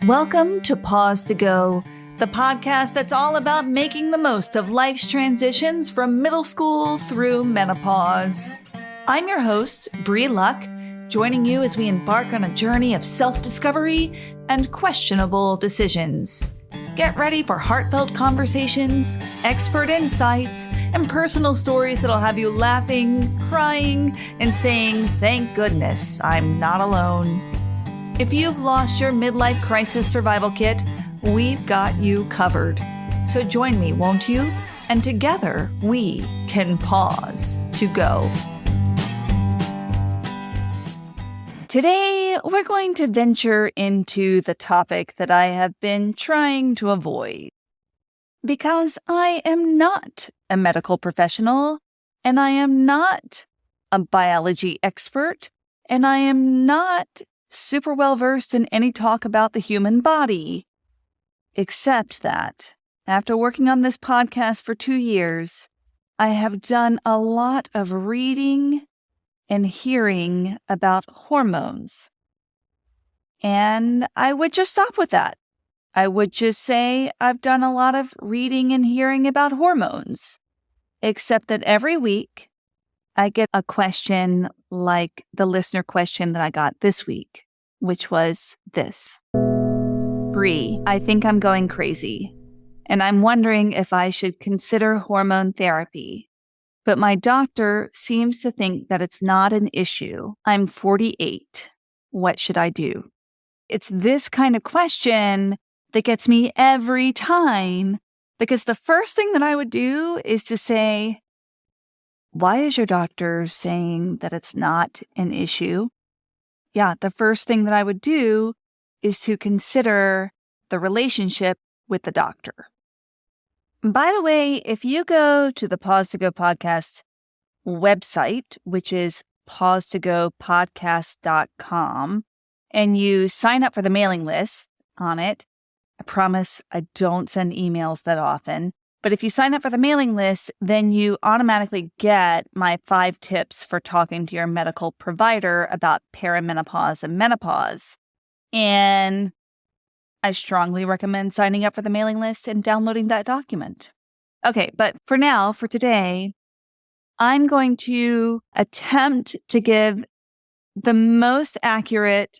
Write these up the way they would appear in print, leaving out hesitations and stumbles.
Welcome to Pause to Go, the podcast that's all about making the most of life's transitions from middle school through menopause. I'm your host, Bree Luck, joining you as we embark on a journey of self-discovery and questionable decisions. Get ready for heartfelt conversations, expert insights, and personal stories that'll have you laughing, crying, and saying, "Thank goodness I'm not alone." If you've lost your midlife crisis survival kit, we've got you covered. So join me, won't you? And together we can pause to go. Today, we're going to venture into the topic that I have been trying to avoid. Because I am not a medical professional, and I am not a biology expert, and I am not super well versed in any talk about the human body. Except that, after working on this podcast for 2 years, I have done a lot of reading and hearing about hormones. And I would just stop with that. I would just say I've done a lot of reading and hearing about hormones. Except that every week, I get a question like the listener question that I got this week, which was this. Bree, I think I'm going crazy, and I'm wondering if I should consider hormone therapy. But my doctor seems to think that it's not an issue. I'm 48. What should I do? It's this kind of question that gets me every time, because the first thing that I would do is to say, why is your doctor saying that it's not an issue? Yeah, the first thing that I would do is to consider the relationship with the doctor. By the way, if you go to the Pause to Go podcast website, which is pausetogopodcast.com, and you sign up for the mailing list on it, I promise I don't send emails that often. But if you sign up for the mailing list, then you automatically get my 5 tips for talking to your medical provider about perimenopause and menopause. And I strongly recommend signing up for the mailing list and downloading that document. Okay, but for now, for today, I'm going to attempt to give the most accurate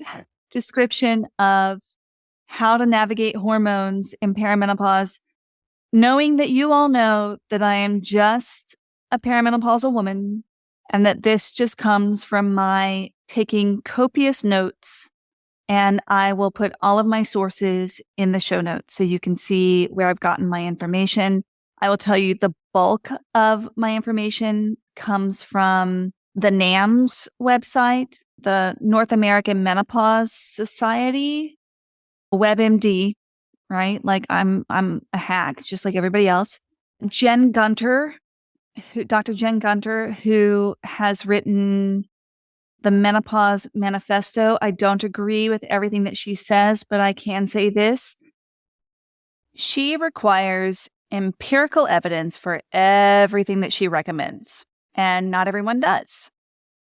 description of how to navigate hormones in perimenopause, knowing that you all know that I am just a perimenopausal woman and that this just comes from my taking copious notes, and I will put all of my sources in the show notes so you can see where I've gotten my information. I will tell you the bulk of my information comes from the NAMS website, the North American Menopause Society, WebMD. Right? Like I'm a hack, just like everybody else. Dr. Jen Gunter, who has written the Menopause Manifesto. I don't agree with everything that she says, but I can say this. She requires empirical evidence for everything that she recommends, and not everyone does.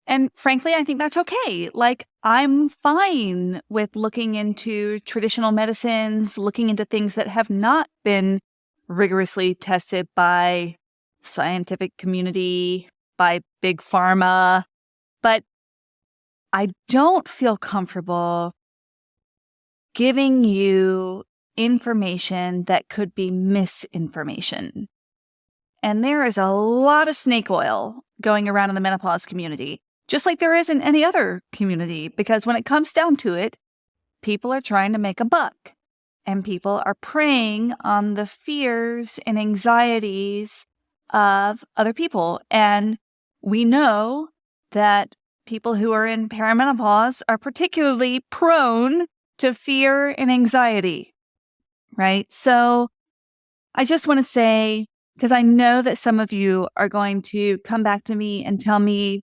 And frankly, I think that's okay. Like, I'm fine with looking into traditional medicines, looking into things that have not been rigorously tested by scientific community, by big pharma. But I don't feel comfortable giving you information that could be misinformation. And there is a lot of snake oil going around in the menopause community, just like there is in any other community, because when it comes down to it, people are trying to make a buck, and people are preying on the fears and anxieties of other people. And we know that people who are in perimenopause are particularly prone to fear and anxiety, right? So I just want to say, because I know that some of you are going to come back to me and tell me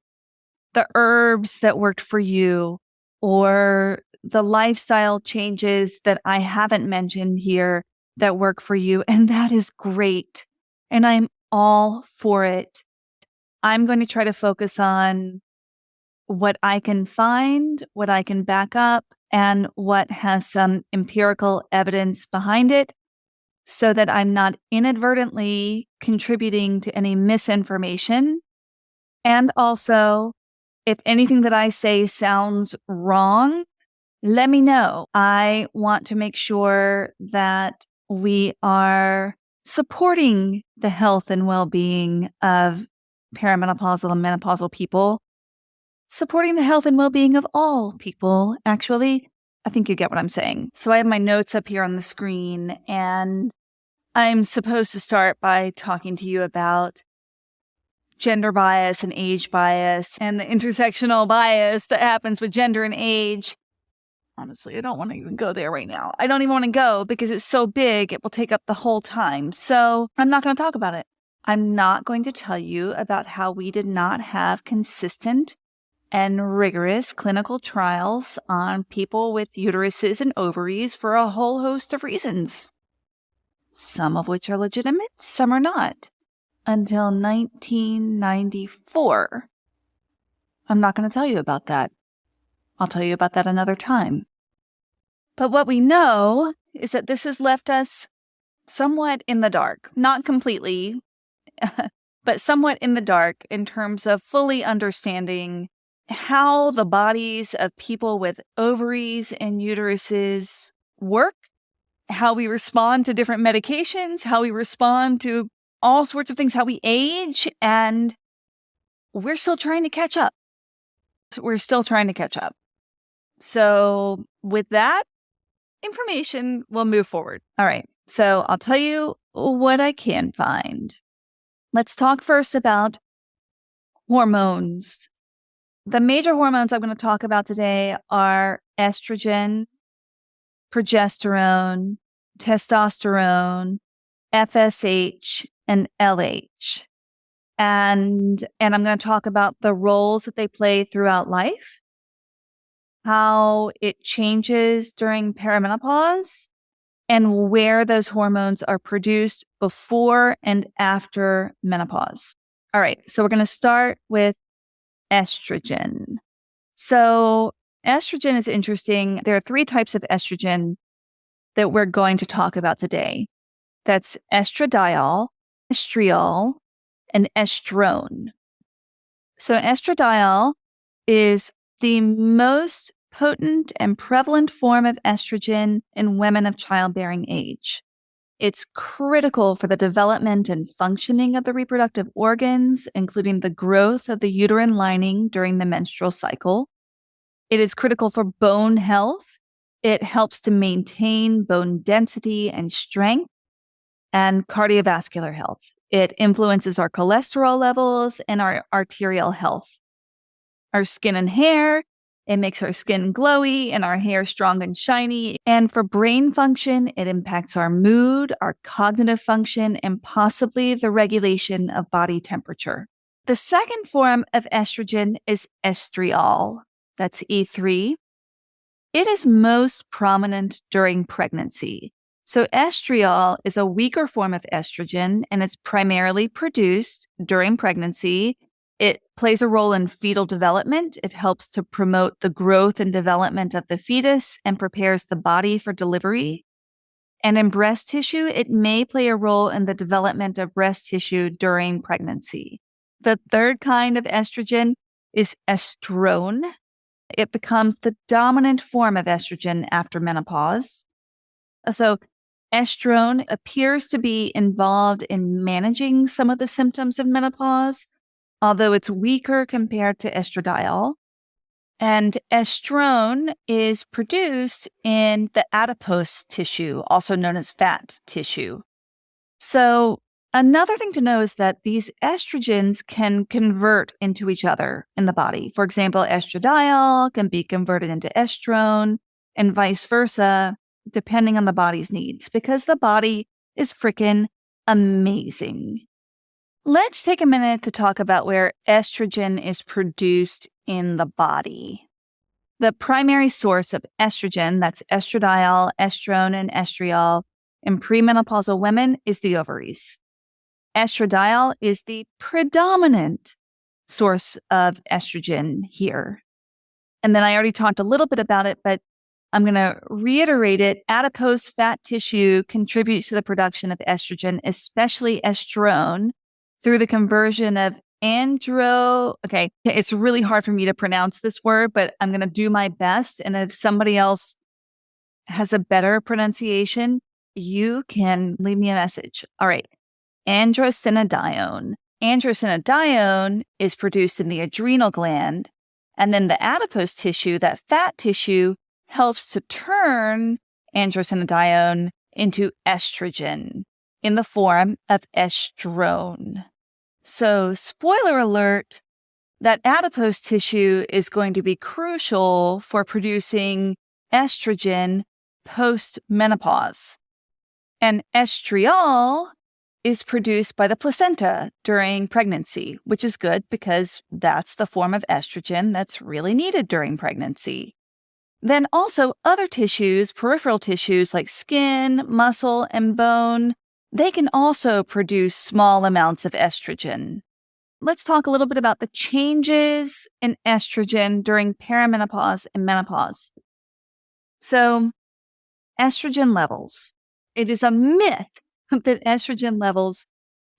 the herbs that worked for you or the lifestyle changes that I haven't mentioned here that work for you. And that is great. And I'm all for it. I'm going to try to focus on what I can find, what I can back up, and what has some empirical evidence behind it so that I'm not inadvertently contributing to any misinformation. And also, if anything that I say sounds wrong, let me know. I want to make sure that we are supporting the health and well-being of perimenopausal and menopausal people, supporting the health and well-being of all people, actually. I think you get what I'm saying. So I have my notes up here on the screen, and I'm supposed to start by talking to you about gender bias and age bias and the intersectional bias that happens with gender and age. Honestly, I don't want to even go there right now. I don't even want to go because it's so big, it will take up the whole time. So I'm not going to talk about it. I'm not going to tell you about how we did not have consistent and rigorous clinical trials on people with uteruses and ovaries for a whole host of reasons, some of which are legitimate, some are not, until 1994. I'm not going to tell you about that. I'll tell you about that another time. But what we know is that this has left us somewhat in the dark, not completely, but somewhat in the dark in terms of fully understanding how the bodies of people with ovaries and uteruses work, how we respond to different medications, how we respond to all sorts of things, how we age, and we're still trying to catch up. We're still trying to catch up. So with that information, we'll move forward. All right. So I'll tell you what I can find. Let's talk first about hormones. The major hormones I'm going to talk about today are estrogen, progesterone, testosterone, FSH, and LH. And I'm going to talk about the roles that they play throughout life, how it changes during perimenopause, and where those hormones are produced before and after menopause. All right, so we're going to start with estrogen. So estrogen is interesting. There are 3 types of estrogen that we're going to talk about today. That's estradiol, estriol, and estrone. So estradiol is the most potent and prevalent form of estrogen in women of childbearing age. It's critical for the development and functioning of the reproductive organs, including the growth of the uterine lining during the menstrual cycle. It is critical for bone health. It helps to maintain bone density and strength, and cardiovascular health. It influences our cholesterol levels and our arterial health. Our skin and hair, it makes our skin glowy and our hair strong and shiny. And for brain function, it impacts our mood, our cognitive function, and possibly the regulation of body temperature. The second form of estrogen is estriol. That's E3. It is most prominent during pregnancy. So estriol is a weaker form of estrogen, and it's primarily produced during pregnancy. It plays a role in fetal development. It helps to promote the growth and development of the fetus and prepares the body for delivery. And in breast tissue, it may play a role in the development of breast tissue during pregnancy. The third kind of estrogen is estrone. It becomes the dominant form of estrogen after menopause. So estrone appears to be involved in managing some of the symptoms of menopause, although it's weaker compared to estradiol. And estrone is produced in the adipose tissue, also known as fat tissue. So another thing to know is that these estrogens can convert into each other in the body. For example, estradiol can be converted into estrone and vice versa, depending on the body's needs, because the body is freaking amazing. Let's take a minute to talk about where estrogen is produced in the body. The primary source of estrogen, that's estradiol, estrone, and estriol, in premenopausal women is the ovaries. Estradiol is the predominant source of estrogen here. And then I already talked a little bit about it, but I'm going to reiterate it. Adipose fat tissue contributes to the production of estrogen, especially estrone, through the conversion of okay, it's really hard for me to pronounce this word, but I'm going to do my best. And if somebody else has a better pronunciation, you can leave me a message. All right. Androstenedione. Androstenedione is produced in the adrenal gland, and then the adipose tissue, that fat tissue, helps to turn androstenedione into estrogen in the form of estrone. So, spoiler alert, that adipose tissue is going to be crucial for producing estrogen post-menopause. And estriol is produced by the placenta during pregnancy, which is good because that's the form of estrogen that's really needed during pregnancy. Then also other tissues, peripheral tissues like skin, muscle, and bone, they can also produce small amounts of estrogen. Let's talk a little bit about the changes in estrogen during perimenopause and menopause. So, estrogen levels. It is a myth that estrogen levels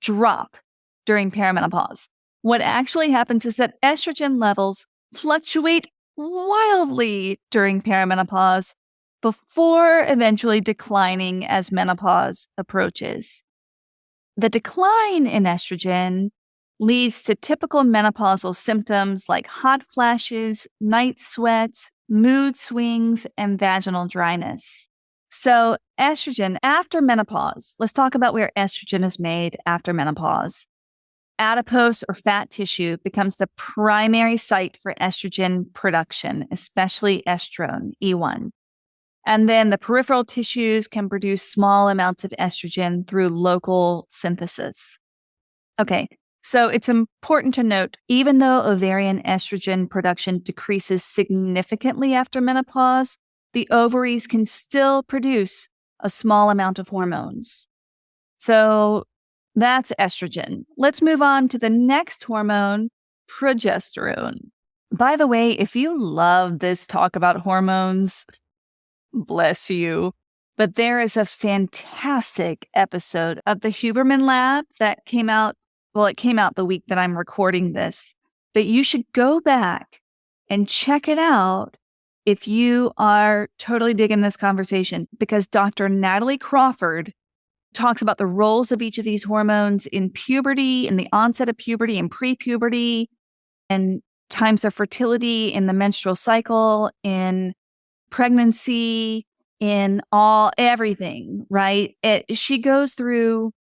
drop during perimenopause. What actually happens is that estrogen levels fluctuate wildly during perimenopause before eventually declining as menopause approaches. The decline in estrogen leads to typical menopausal symptoms like hot flashes, night sweats, mood swings, and vaginal dryness. So estrogen after menopause, let's talk about where estrogen is made after menopause. Adipose or fat tissue becomes the primary site for estrogen production, especially estrone, E1. And then the peripheral tissues can produce small amounts of estrogen through local synthesis. Okay, so it's important to note, even though ovarian estrogen production decreases significantly after menopause, the ovaries can still produce a small amount of hormones. So that's estrogen. Let's move on to the next hormone, progesterone. By the way, if you love this talk about hormones, bless you. But there is a fantastic episode of the Huberman Lab that came out. Well, it came out the week that I'm recording this, but you should go back and check it out if you are totally digging this conversation, because Dr. Natalie Crawford talks about the roles of each of these hormones in puberty, in the onset of puberty and pre-puberty, and times of fertility, in the menstrual cycle, in pregnancy, in everything, right? She goes through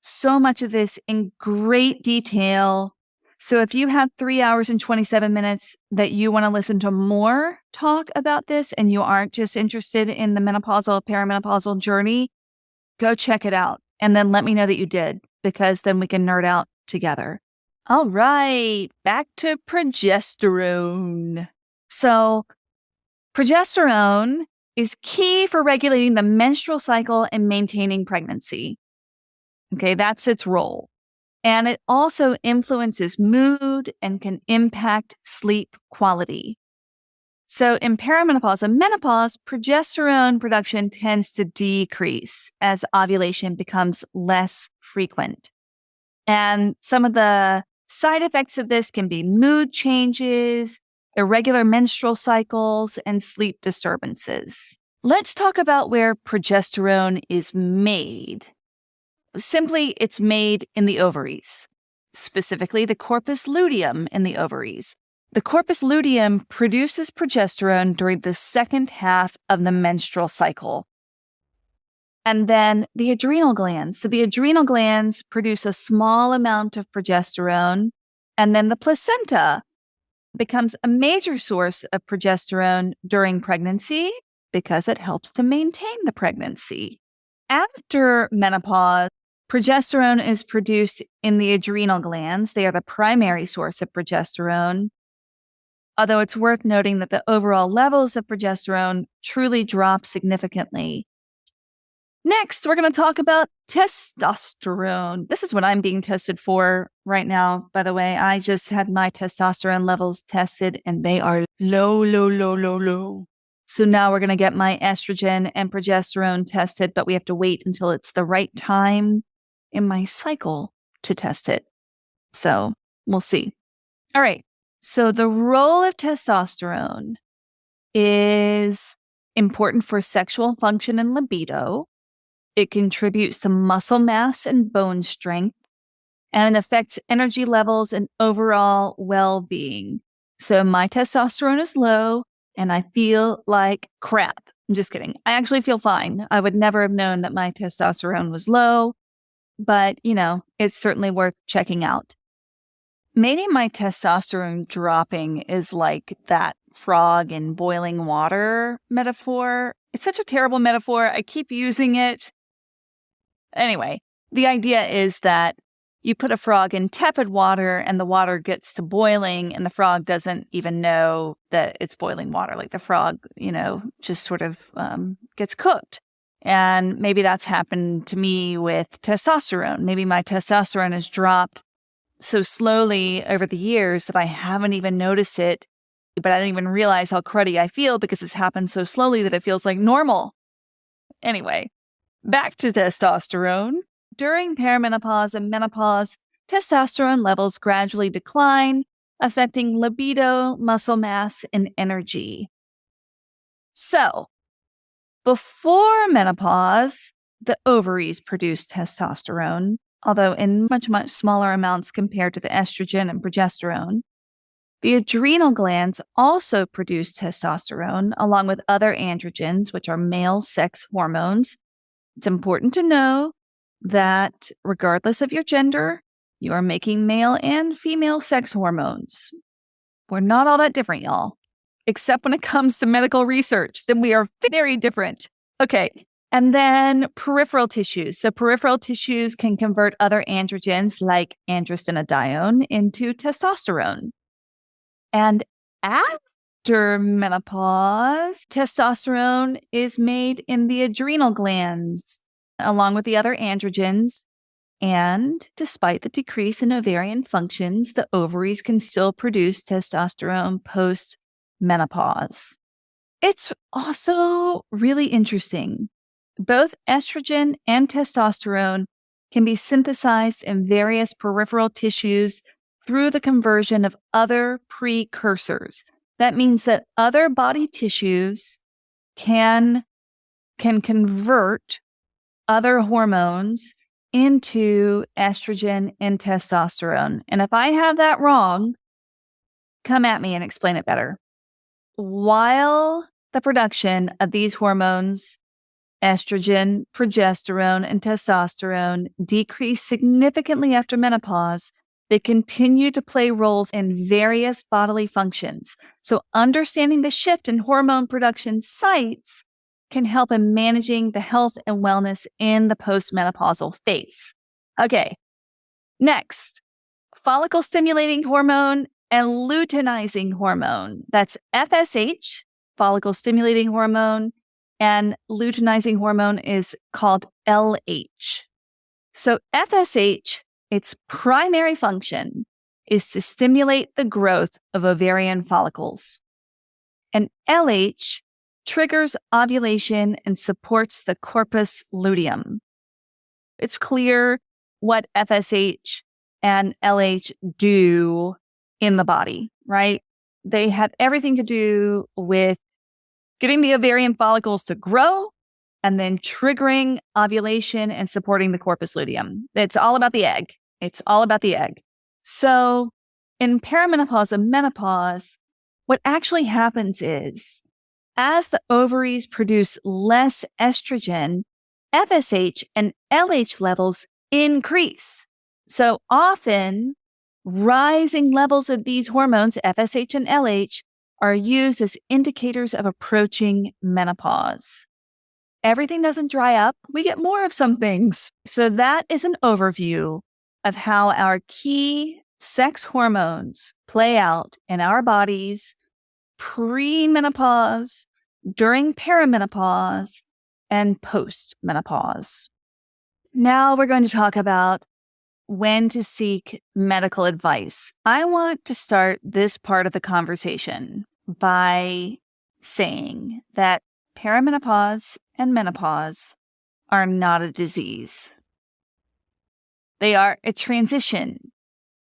so much of this in great detail. So if you have 3 hours and 27 minutes that you want to listen to more talk about this and you aren't just interested in the menopausal, perimenopausal journey, go check it out. And then let me know that you did, because then we can nerd out together. All right, back to progesterone. So progesterone is key for regulating the menstrual cycle and maintaining pregnancy. Okay, that's its role. And it also influences mood and can impact sleep quality. So in perimenopause and menopause, progesterone production tends to decrease as ovulation becomes less frequent. And some of the side effects of this can be mood changes, irregular menstrual cycles, and sleep disturbances. Let's talk about where progesterone is made. Simply, it's made in the ovaries, specifically the corpus luteum in the ovaries. The corpus luteum produces progesterone during the second half of the menstrual cycle. And then the adrenal glands. So the adrenal glands produce a small amount of progesterone, and then the placenta becomes a major source of progesterone during pregnancy because it helps to maintain the pregnancy. After menopause, progesterone is produced in the adrenal glands. They are the primary source of progesterone, although it's worth noting that the overall levels of progesterone truly drop significantly. Next, we're going to talk about testosterone. This is what I'm being tested for right now, by the way. I just had my testosterone levels tested, and they are low. So now we're going to get my estrogen and progesterone tested, but we have to wait until it's the right time in my cycle to test it. So we'll see. All right. So the role of testosterone is important for sexual function and libido. It contributes to muscle mass and bone strength, and it affects energy levels and overall well-being. So my testosterone is low and I feel like crap. I'm just kidding. I actually feel fine. I would never have known that my testosterone was low, but it's certainly worth checking out. Maybe my testosterone dropping is like that frog in boiling water metaphor. It's such a terrible metaphor. I keep using it. Anyway, the idea is that you put a frog in tepid water and the water gets to boiling and the frog doesn't even know that it's boiling water. Like the frog, just sort of gets cooked. And maybe that's happened to me with testosterone. Maybe my testosterone has dropped so slowly over the years that I haven't even noticed it, but I didn't even realize how cruddy I feel because it's happened so slowly that it feels like normal. Anyway, back to testosterone. During perimenopause and menopause, testosterone levels gradually decline, affecting libido, muscle mass, and energy. So, before menopause, the ovaries produce testosterone, although in much, much smaller amounts compared to the estrogen and progesterone. The adrenal glands also produce testosterone, along with other androgens, which are male sex hormones. It's important to know that regardless of your gender, you are making male and female sex hormones. We're not all that different, y'all, except when it comes to medical research. Then we are very different. Okay. And then peripheral tissues. So peripheral tissues can convert other androgens like androstenedione into testosterone. And after menopause, testosterone is made in the adrenal glands, along with the other androgens. And despite the decrease in ovarian functions, the ovaries can still produce testosterone post-menopause. It's also really interesting. Both estrogen and testosterone can be synthesized in various peripheral tissues through the conversion of other precursors. That means that other body tissues can convert other hormones into estrogen and testosterone. And if I have that wrong, come at me and explain it better. While the production of these hormones, estrogen, progesterone, and testosterone, decrease significantly after menopause, they continue to play roles in various bodily functions. So understanding the shift in hormone production sites can help in managing the health and wellness in the postmenopausal phase. Okay, next, follicle stimulating hormone and luteinizing hormone. That's FSH, follicle stimulating hormone, and luteinizing hormone is called LH. So FSH, its primary function is to stimulate the growth of ovarian follicles. And LH triggers ovulation and supports the corpus luteum. It's clear what FSH and LH do in the body, right? They have everything to do with getting the ovarian follicles to grow and then triggering ovulation and supporting the corpus luteum. It's all about the egg. It's all about the egg. So in perimenopause and menopause, what actually happens is as the ovaries produce less estrogen, FSH and LH levels increase. So often, rising levels of these hormones, FSH and LH, are used as indicators of approaching menopause. Everything doesn't dry up. We get more of some things. So that is an overview of how our key sex hormones play out in our bodies pre-menopause, during perimenopause, and post-menopause. Now we're going to talk about when to seek medical advice. I want to start this part of the conversation by saying that perimenopause and menopause are not a disease. They are a transition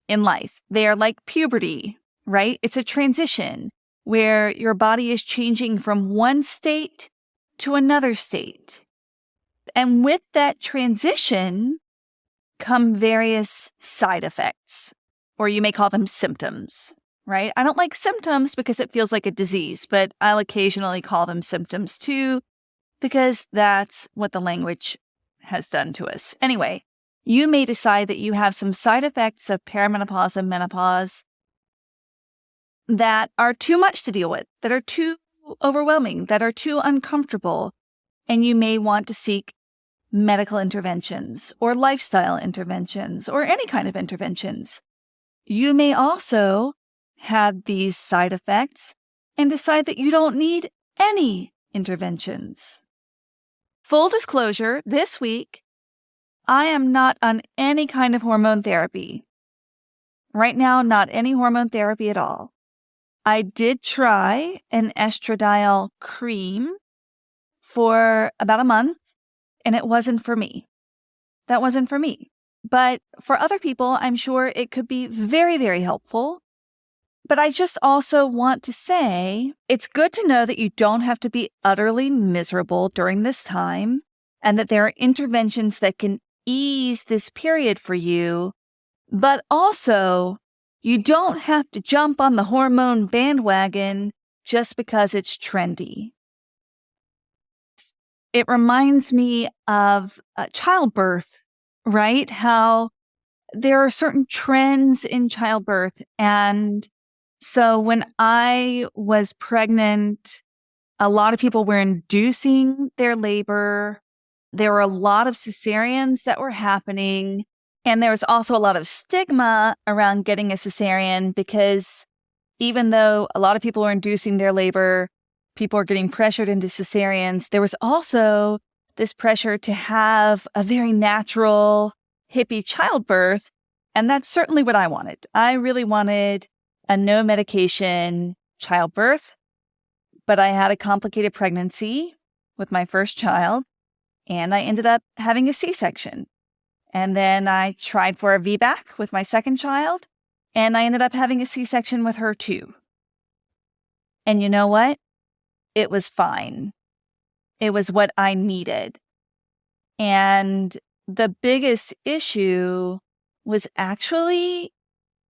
in life. They are like puberty, right? It's a transition where your body is changing from one state to another state. And with that transition come various side effects, or you may call them symptoms, right? I don't like symptoms because it feels like a disease, but I'll occasionally call them symptoms too, because that's what the language has done to us. Anyway, you may decide that you have some side effects of perimenopause and menopause that are too much to deal with, that are too overwhelming, that are too uncomfortable, and you may want to seek medical interventions or lifestyle interventions or any kind of interventions. You may also have these side effects and decide that you don't need any interventions. Full disclosure, this week, I am not on any kind of hormone therapy. Right now, not any hormone therapy at all. I did try an estradiol cream for about a month, and it wasn't for me. That wasn't for me. But for other people, I'm sure it could be very, very helpful. But I just also want to say it's good to know that you don't have to be utterly miserable during this time, and that there are interventions that can ease this period for you. But also, you don't have to jump on the hormone bandwagon just because it's trendy. It reminds me of childbirth, right? How there are certain trends in childbirth. And so when I was pregnant, a lot of people were inducing their labor. There were a lot of cesareans that were happening. And there was also a lot of stigma around getting a cesarean because even though a lot of people were inducing their labor, people are getting pressured into cesareans, there was also this pressure to have a very natural, hippie childbirth. And that's certainly what I wanted. I really wanted a no medication childbirth, but I had a complicated pregnancy with my first child, and I ended up having a C-section. And then I tried for a VBAC with my second child, and I ended up having a C-section with her too. And you know what? It was fine. It was what I needed. And the biggest issue was actually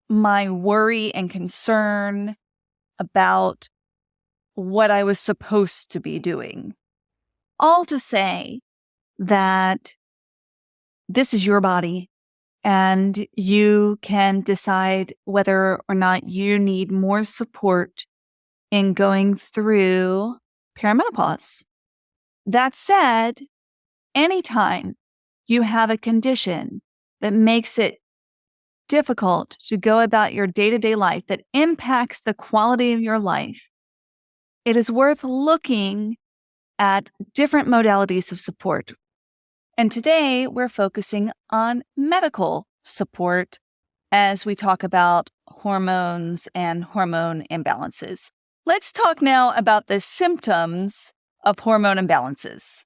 my worry and concern about what I was supposed to be doing. All to say that this is your body, and you can decide whether or not you need more support in going through perimenopause. That said, anytime you have a condition that makes it difficult to go about your day-to-day life, that impacts the quality of your life, it is worth looking at different modalities of support. And today we're focusing on medical support as we talk about hormones and hormone imbalances. Let's talk now about the symptoms of hormone imbalances.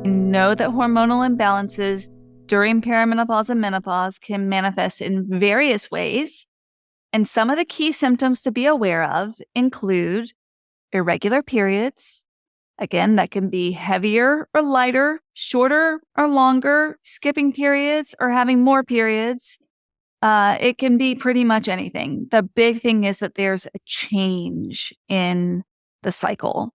Know that hormonal imbalances during perimenopause and menopause can manifest in various ways. And some of the key symptoms to be aware of include irregular periods. Again, that can be heavier or lighter, shorter or longer, skipping periods or having more periods. It can be pretty much anything. The big thing is that there's a change in the cycle.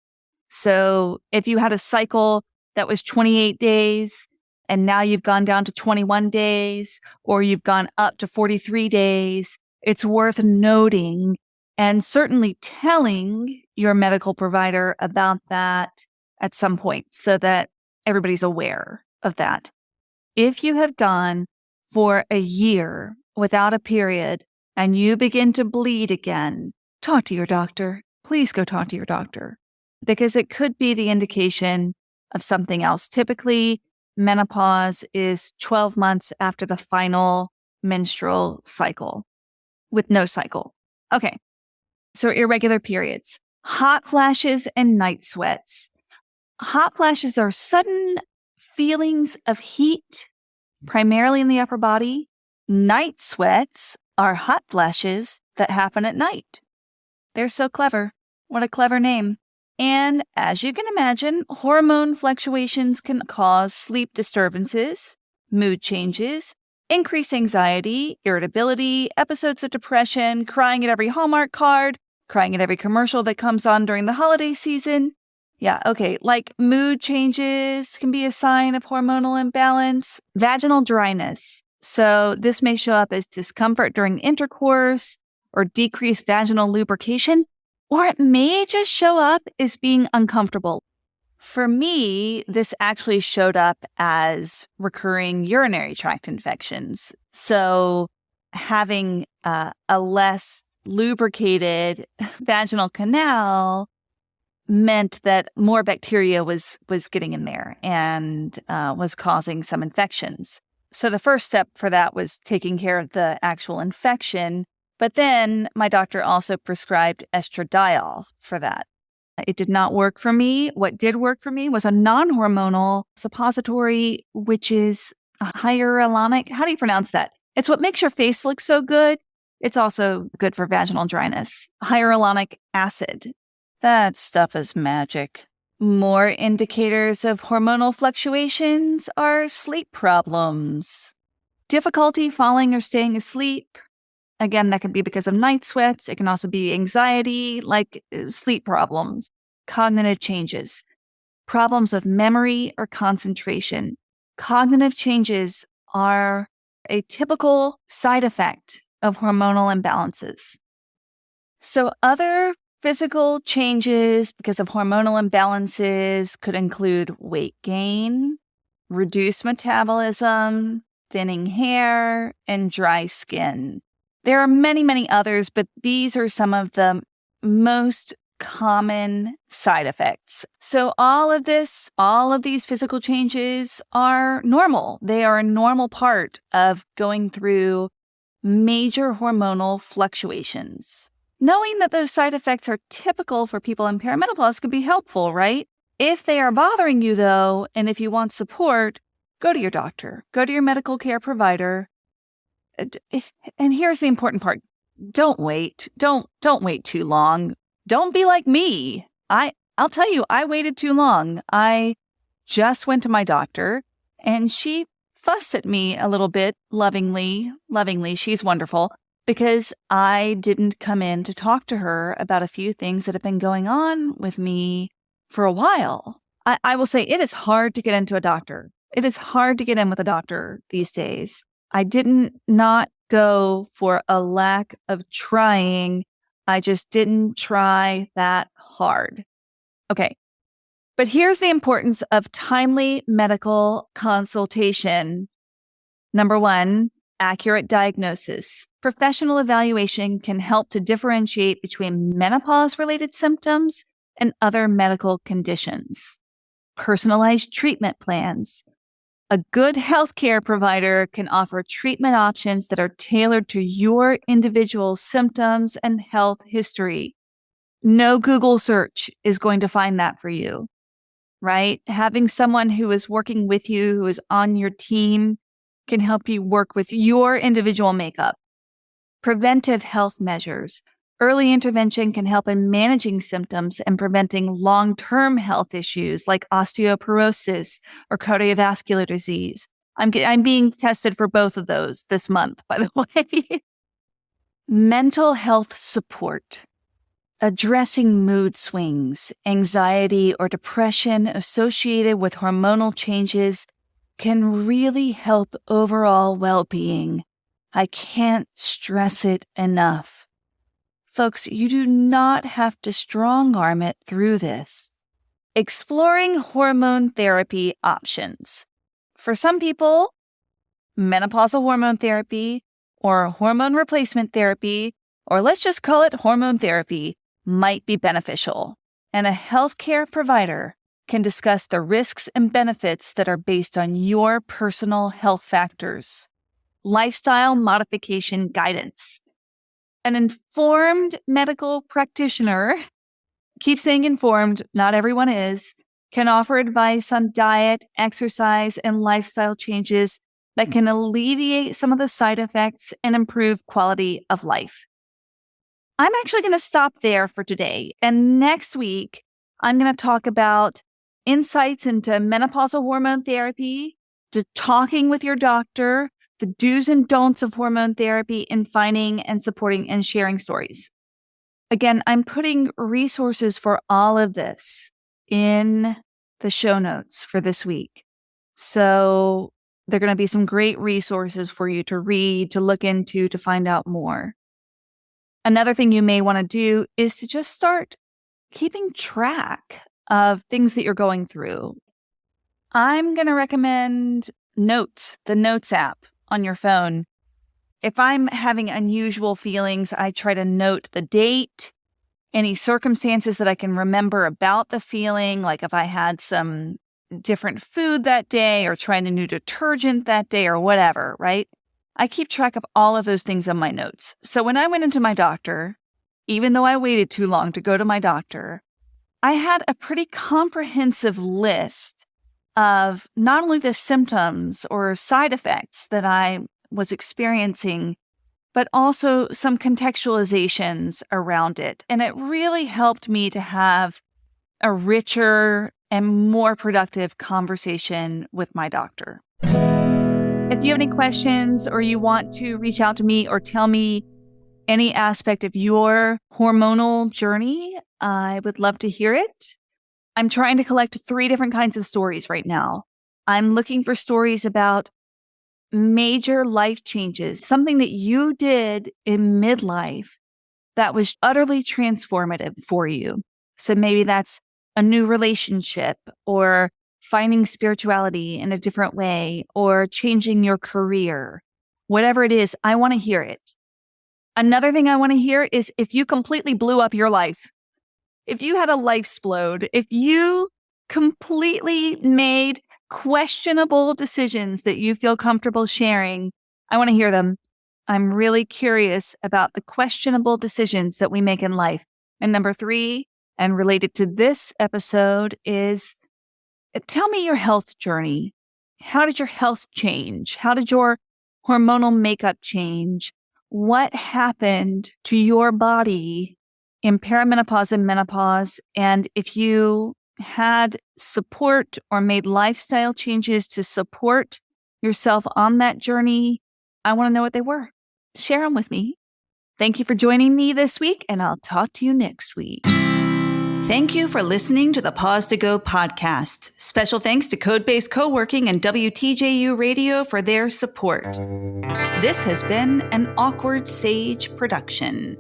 So if you had a cycle that was 28 days and now you've gone down to 21 days, or you've gone up to 43 days, it's worth noting and certainly telling your medical provider about that at some point so that everybody's aware of that. If you have gone for a year without a period and you begin to bleed again, talk to your doctor. Please go talk to your doctor, because it could be the indication of something else. Typically, menopause is 12 months after the final menstrual cycle with no cycle. Okay. So irregular periods. Hot flashes and night sweats. Hot flashes are sudden feelings of heat, primarily in the upper body. Night sweats are hot flashes that happen at night. They're so clever. What a clever name. And as you can imagine, hormone fluctuations can cause sleep disturbances, mood changes, increased anxiety, irritability, episodes of depression, crying at every Hallmark card, crying at every commercial that comes on during the holiday season. Yeah, okay, like mood changes can be a sign of hormonal imbalance. Vaginal dryness. So this may show up as discomfort during intercourse or decreased vaginal lubrication, or it may just show up as being uncomfortable. For me, this actually showed up as recurring urinary tract infections. So having a less lubricated vaginal canal meant that more bacteria was getting in there and was causing some infections. So the first step for that was taking care of the actual infection. But then my doctor also prescribed estradiol for that. It did not work for me. What did work for me was a non-hormonal suppository, which is a hyaluronic. How do you pronounce that? It's what makes your face look so good. It's also good for vaginal dryness. Hyaluronic acid. That stuff is magic. More indicators of hormonal fluctuations are sleep problems. Difficulty falling or staying asleep. Again, that can be because of night sweats. It can also be anxiety, like sleep problems, cognitive changes, problems of memory or concentration. Cognitive changes are a typical side effect of hormonal imbalances. So other physical changes because of hormonal imbalances could include weight gain, reduced metabolism, thinning hair, and dry skin. There are many, many others, but these are some of the most common side effects. So all of these physical changes are normal. They are a normal part of going through major hormonal fluctuations. Knowing that those side effects are typical for people in perimenopause could be helpful, right? If they are bothering you, though, and if you want support, go to your doctor, go to your medical care provider. And here's the important part. Don't wait. Don't wait too long. Don't be like me. I'll tell you, I waited too long. I just went to my doctor and she fussed at me a little bit lovingly. She's wonderful because I didn't come in to talk to her about a few things that have been going on with me for a while. I will say it is hard to get into a doctor. It is hard to get in with a doctor these days. I didn't not go for a lack of trying. I just didn't try that hard. Okay. But here's the importance of timely medical consultation. Number one, accurate diagnosis. Professional evaluation can help to differentiate between menopause-related symptoms and other medical conditions. Personalized treatment plans. A good healthcare provider can offer treatment options that are tailored to your individual symptoms and health history. No Google search is going to find that for you, right? Having someone who is working with you, who is on your team, can help you work with your individual makeup. Preventive health measures. Early intervention can help in managing symptoms and preventing long-term health issues like osteoporosis or cardiovascular disease. I'm being tested for both of those this month, by the way. Mental health support. Addressing mood swings, anxiety, or depression associated with hormonal changes can really help overall well-being. I can't stress it enough. Folks, you do not have to strong-arm it through this. Exploring hormone therapy options. For some people, menopausal hormone therapy or hormone replacement therapy, or let's just call it hormone therapy, might be beneficial. And a healthcare provider can discuss the risks and benefits that are based on your personal health factors. Lifestyle modification guidance. An informed medical practitioner keep staying informed. Not everyone is. Can offer advice on diet, exercise, and lifestyle changes that can alleviate some of the side effects and improve quality of life. I'm actually going to stop there for today. And next week, I'm going to talk about insights into menopausal hormone therapy, to talking with your doctor, the do's and don'ts of hormone therapy, and finding and supporting and sharing stories. Again, I'm putting resources for all of this in the show notes for this week. So there are going to be some great resources for you to read, to look into, to find out more. Another thing you may want to do is to just start keeping track of things that you're going through. I'm going to recommend Notes, the Notes app on your phone. If I'm having unusual feelings, I try to note the date, any circumstances that I can remember about the feeling, like if I had some different food that day or tried a new detergent that day or whatever, right? I keep track of all of those things on my notes. So when I went into my doctor, even though I waited too long to go to my doctor, I had a pretty comprehensive list of not only the symptoms or side effects that I was experiencing, but also some contextualizations around it. And it really helped me to have a richer and more productive conversation with my doctor. If you have any questions or you want to reach out to me or tell me any aspect of your hormonal journey, I would love to hear it. I'm trying to collect 3 different kinds of stories right now. I'm looking for stories about major life changes, something that you did in midlife that was utterly transformative for you. So maybe that's a new relationship or finding spirituality in a different way or changing your career. Whatever it is, I want to hear it. Another thing I want to hear is if you completely blew up your life, if you had a life explode, if you completely made questionable decisions that you feel comfortable sharing, I want to hear them. I'm really curious about the questionable decisions that we make in life. And number 3, and related to this episode, is tell me your health journey. How did your health change? How did your hormonal makeup change? What happened to your body in perimenopause and menopause? And if you had support or made lifestyle changes to support yourself on that journey, I want to know what they were. Share them with me. Thank you for joining me this week, and I'll talk to you next week. Thank you for listening to the Pause to Go podcast. Special thanks to Codebase Co-working and WTJU Radio for their support. This has been an Awkward Sage production.